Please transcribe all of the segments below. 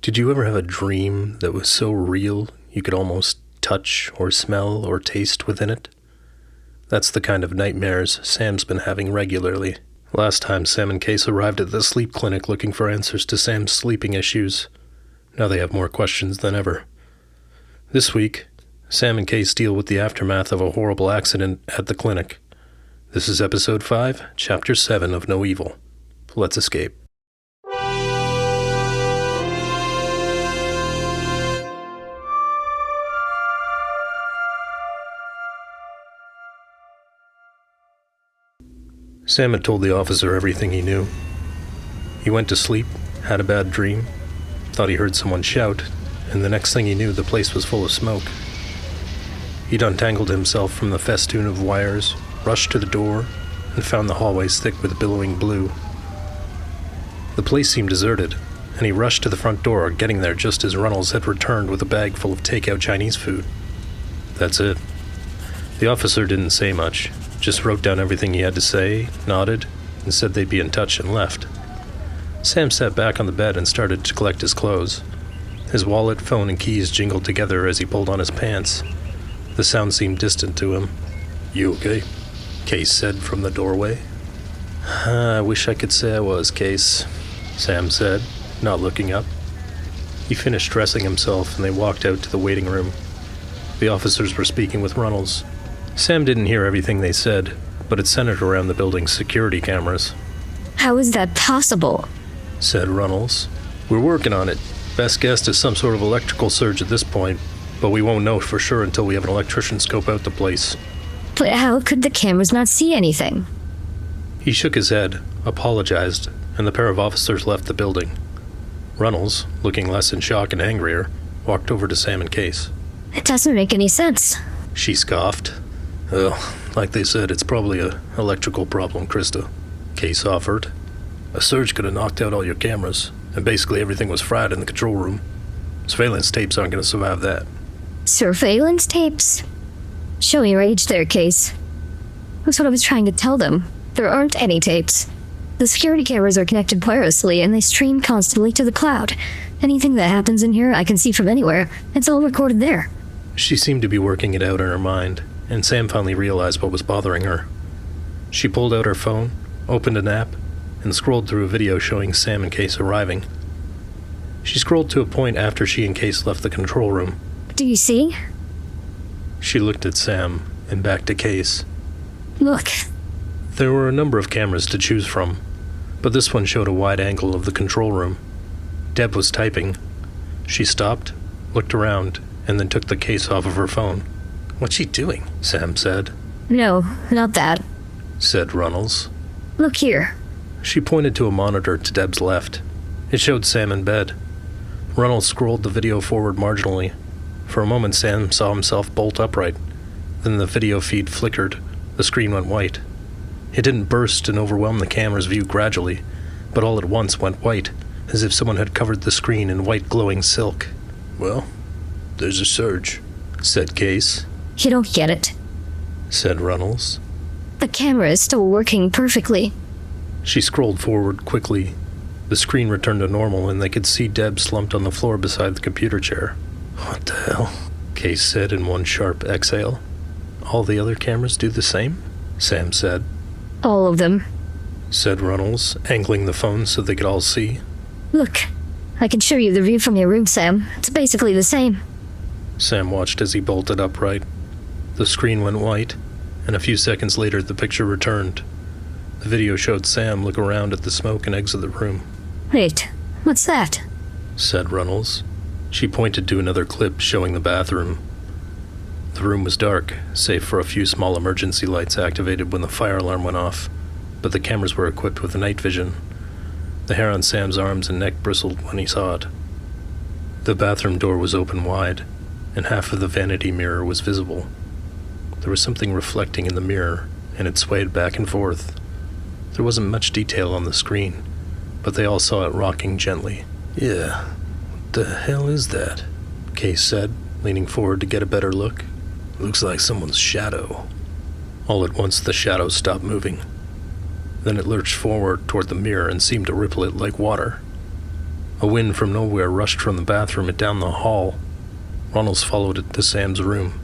Did you ever have a dream that was so real you could almost touch or smell or taste within it? That's the kind of nightmares Sam's been having regularly. Last time Sam and Case arrived at the sleep clinic looking for answers to Sam's sleeping issues. Now they have more questions than ever. This week, Sam and Case deal with the aftermath of a horrible accident at the clinic. This is episode 5, chapter 7 of No Evil. Let's escape. Sam had told the officer everything he knew. He went to sleep, had a bad dream, thought he heard someone shout, and the next thing he knew, the place was full of smoke. He'd untangled himself from the festoon of wires, rushed to the door, and found the hallways thick with billowing blue. The place seemed deserted, and he rushed to the front door, getting there just as Runnels had returned with a bag full of takeout Chinese food. That's it. The officer didn't say much, just wrote down everything he had to say, nodded, and said they'd be in touch and left. Sam sat back on the bed and started to collect his clothes. His wallet, phone, and keys jingled together as he pulled on his pants. The sound seemed distant to him. "You okay?" Case said from the doorway. "I wish I could say I was, Case," Sam said, not looking up. He finished dressing himself and they walked out to the waiting room. The officers were speaking with Runnels. Sam didn't hear everything they said, but it centered around the building's security cameras. "How is that possible?" said Runnels. "We're working on it. Best guess is some sort of electrical surge at this point, but we won't know for sure until we have an electrician scope out the place." "But how could the cameras not see anything?" He shook his head, apologized, and the pair of officers left the building. Runnels, looking less in shock and angrier, walked over to Sam and Case. "It doesn't make any sense," she scoffed. "Well, like they said, it's probably a electrical problem, Krista," Case offered. "A surge could have knocked out all your cameras, and basically everything was fried in the control room. Surveillance tapes aren't going to survive that." "Surveillance tapes?" "Show your age there, Case. That's what I was trying to tell them. There aren't any tapes. The security cameras are connected wirelessly, and they stream constantly to the cloud. Anything that happens in here, I can see from anywhere. It's all recorded there." She seemed to be working it out in her mind, and Sam finally realized what was bothering her. She pulled out her phone, opened an app, and scrolled through a video showing Sam and Case arriving. She scrolled to a point after she and Case left the control room. "Do you see?" She looked at Sam and back to Case. "Look." There were a number of cameras to choose from, but this one showed a wide angle of the control room. Deb was typing. She stopped, looked around, and then took the case off of her phone. "What's she doing?" Sam said. "No, not that. Said Runnels. Look here." She pointed to a monitor to Deb's left. It showed Sam in bed. Runnels scrolled the video forward marginally. For a moment, Sam saw himself bolt upright. Then the video feed flickered. The screen went white. It didn't burst and overwhelm the camera's view gradually, but all at once went white, as if someone had covered the screen in white glowing silk. "Well, there's a surge," said Case. "You don't get it," said Runnels. "The camera is still working perfectly." She scrolled forward quickly. The screen returned to normal, and they could see Deb slumped on the floor beside the computer chair. "What the hell?" Case said in one sharp exhale. "All the other cameras do the same?" Sam said. "All of them," said Runnels, angling the phone so they could all see. "Look, I can show you the view from your room, Sam. It's basically the same." Sam watched as he bolted upright. The screen went white, and a few seconds later the picture returned. The video showed Sam look around at the smoke and exit the room. "Wait, what's that?" said Runnels. She pointed to another clip showing the bathroom. The room was dark, save for a few small emergency lights activated when the fire alarm went off, but the cameras were equipped with night vision. The hair on Sam's arms and neck bristled when he saw it. The bathroom door was open wide, and half of the vanity mirror was visible. There was something reflecting in the mirror, and it swayed back and forth. There wasn't much detail on the screen, but they all saw it rocking gently. "Yeah, what the hell is that?" Case said, leaning forward to get a better look. "Looks like someone's shadow." All at once the shadow stopped moving. Then it lurched forward toward the mirror and seemed to ripple it like water. A wind from nowhere rushed from the bathroom and down the hall. Runnels followed it to Sam's room.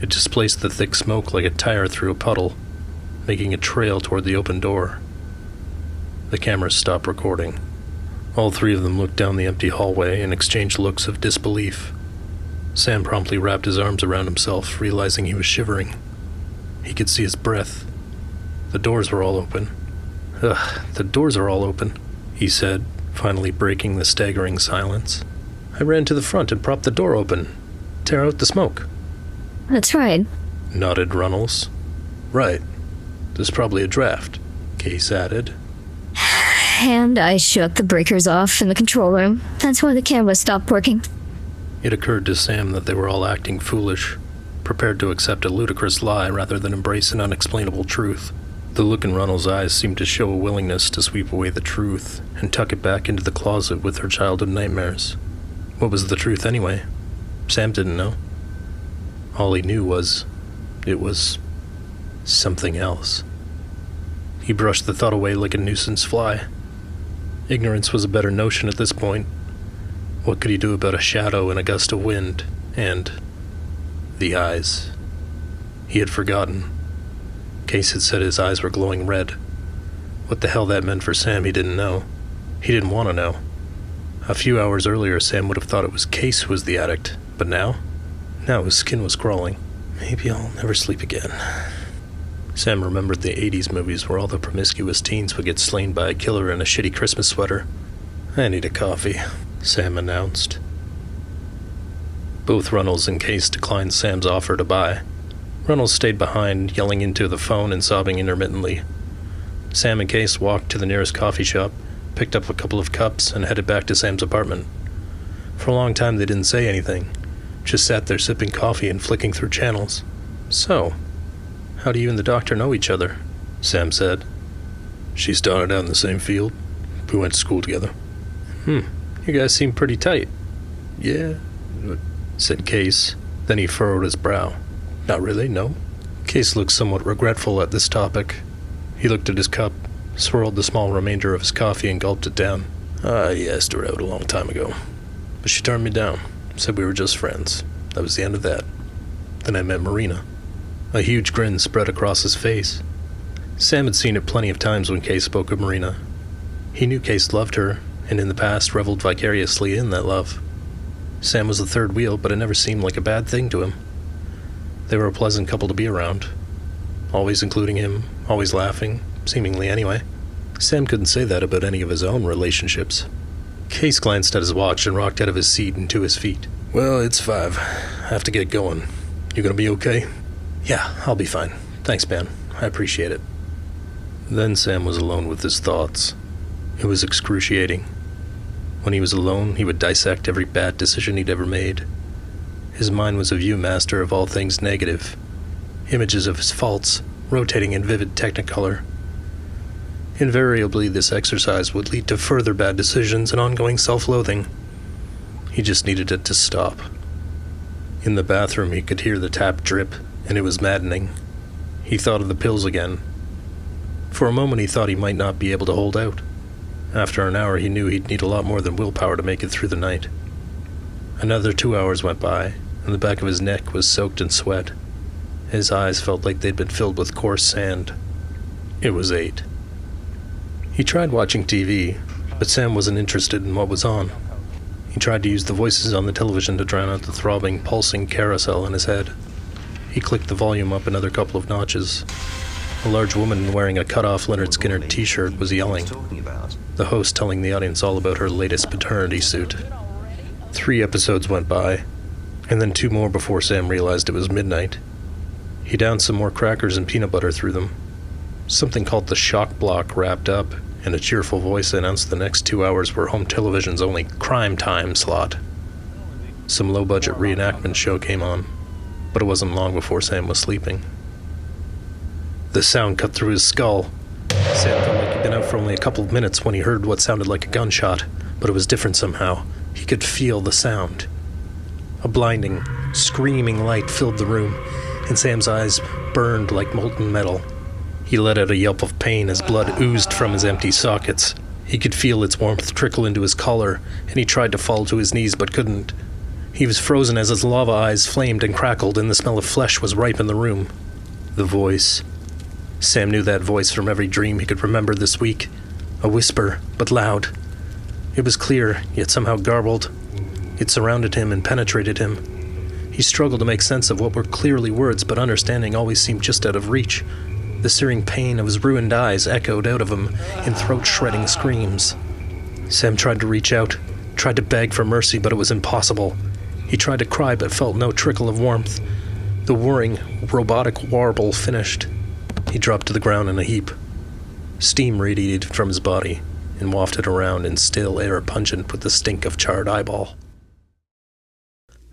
It displaced the thick smoke like a tire through a puddle, making a trail toward the open door. The cameras stopped recording. All three of them looked down the empty hallway and exchanged looks of disbelief. Sam promptly wrapped his arms around himself, realizing he was shivering. He could see his breath. The doors were all open. Ugh, the doors are all open, he said, finally breaking the staggering silence. I ran to the front and propped the door open. Tear out the smoke. That's right, Nodded Runnels. Right. There's probably a draft, Case added. and I shut the breakers off in the control room. That's why the camera stopped working. It occurred to Sam that they were all acting foolish, prepared to accept a ludicrous lie rather than embrace an unexplainable truth. The look in Runnels' eyes seemed to show a willingness to sweep away the truth and tuck it back into the closet with her childhood nightmares. What was the truth anyway? Sam didn't know. All he knew was, it was something else. He brushed the thought away like a nuisance fly. Ignorance was a better notion at this point. What could he do about a shadow and a gust of wind, and the eyes? He had forgotten. Case had said his eyes were glowing red. What the hell that meant for Sam, he didn't know. He didn't want to know. A few hours earlier, Sam would have thought it was Case who was the addict, but now his skin was crawling. Maybe I'll never sleep again. Sam remembered the 80s movies where all the promiscuous teens would get slain by a killer in a shitty Christmas sweater. I need a coffee, Sam announced. Both Runnels and Case declined Sam's offer to buy. Runnels stayed behind, yelling into the phone and sobbing intermittently. Sam and Case walked to the nearest coffee shop, picked up a couple of cups, and headed back to Sam's apartment. For a long time they didn't say anything, just sat there sipping coffee and flicking through channels. So, how do you and the doctor know each other? Sam said. She started out in the same field. We went to school together. You guys seem pretty tight. Yeah, said Case. Then he furrowed his brow. Not really, no. Case looked somewhat regretful at this topic. He looked at his cup, swirled the small remainder of his coffee, and gulped it down. I asked her out a long time ago, but she turned me down, said we were just friends. That was the end of that. Then I met Marina. A huge grin spread across his face. Sam had seen it plenty of times when Case spoke of Marina. He knew Case loved her, and in the past reveled vicariously in that love. Sam was the third wheel, but it never seemed like a bad thing to him. They were a pleasant couple to be around, always including him, always laughing, seemingly anyway. Sam couldn't say that about any of his own relationships. Case glanced at his watch and rocked out of his seat and to his feet. Well, it's 5. I have to get going. You gonna be okay? Yeah, I'll be fine. Thanks, man. I appreciate it. Then Sam was alone with his thoughts. It was excruciating. When he was alone, he would dissect every bad decision he'd ever made. His mind was a viewmaster of all things negative. Images of his faults, rotating in vivid technicolor. Invariably, this exercise would lead to further bad decisions and ongoing self-loathing. He just needed it to stop. In the bathroom, he could hear the tap drip, and it was maddening. He thought of the pills again. For a moment, he thought he might not be able to hold out. After an hour, he knew he'd need a lot more than willpower to make it through the night. Another 2 hours went by, and the back of his neck was soaked in sweat. His eyes felt like they'd been filled with coarse sand. It was 8. He tried watching TV, but Sam wasn't interested in what was on. He tried to use the voices on the television to drown out the throbbing, pulsing carousel in his head. He clicked the volume up another couple of notches. A large woman wearing a cut-off Leonard Skinner t-shirt was yelling, the host telling the audience all about her latest paternity suit. 3 episodes went by, and then 2 more before Sam realized it was midnight. He downed some more crackers and peanut butter through them. Something called the shock block wrapped up, and a cheerful voice announced the next 2 hours were home television's only crime time slot. Some low-budget reenactment show came on, but it wasn't long before Sam was sleeping. The sound cut through his skull. Sam felt like he'd been out for only a couple of minutes when he heard what sounded like a gunshot, but it was different somehow. He could feel the sound. A blinding, screaming light filled the room, and Sam's eyes burned like molten metal. He let out a yelp of pain as blood oozed from his empty sockets. He could feel its warmth trickle into his collar, and he tried to fall to his knees but couldn't. He was frozen as his lava eyes flamed and crackled, and the smell of flesh was ripe in the room. The voice. Sam knew that voice from every dream he could remember this week. A whisper, but loud. It was clear, yet somehow garbled. It surrounded him and penetrated him. He struggled to make sense of what were clearly words, but understanding always seemed just out of reach. The searing pain of his ruined eyes echoed out of him in throat-shredding screams. Sam tried to reach out, tried to beg for mercy, but it was impossible. He tried to cry, but felt no trickle of warmth. The whirring, robotic warble finished. He dropped to the ground in a heap. Steam radiated from his body and wafted around in still air pungent with the stink of charred eyeball.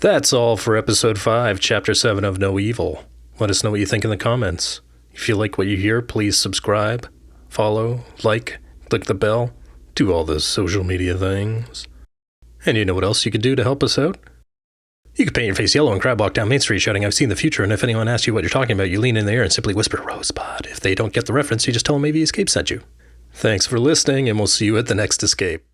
That's all for Episode 5, Chapter 7 of No Evil. Let us know what you think in the comments. If you like what you hear, please subscribe, follow, like, click the bell, do all the social media things. And you know what else you could do to help us out? You could paint your face yellow and crab walk down Main Street shouting, "I've seen the future," and if anyone asks you what you're talking about, you lean in the air and simply whisper, "Rosebud." If they don't get the reference, you just tell them maybe Escape sent you. Thanks for listening, and we'll see you at the next escape.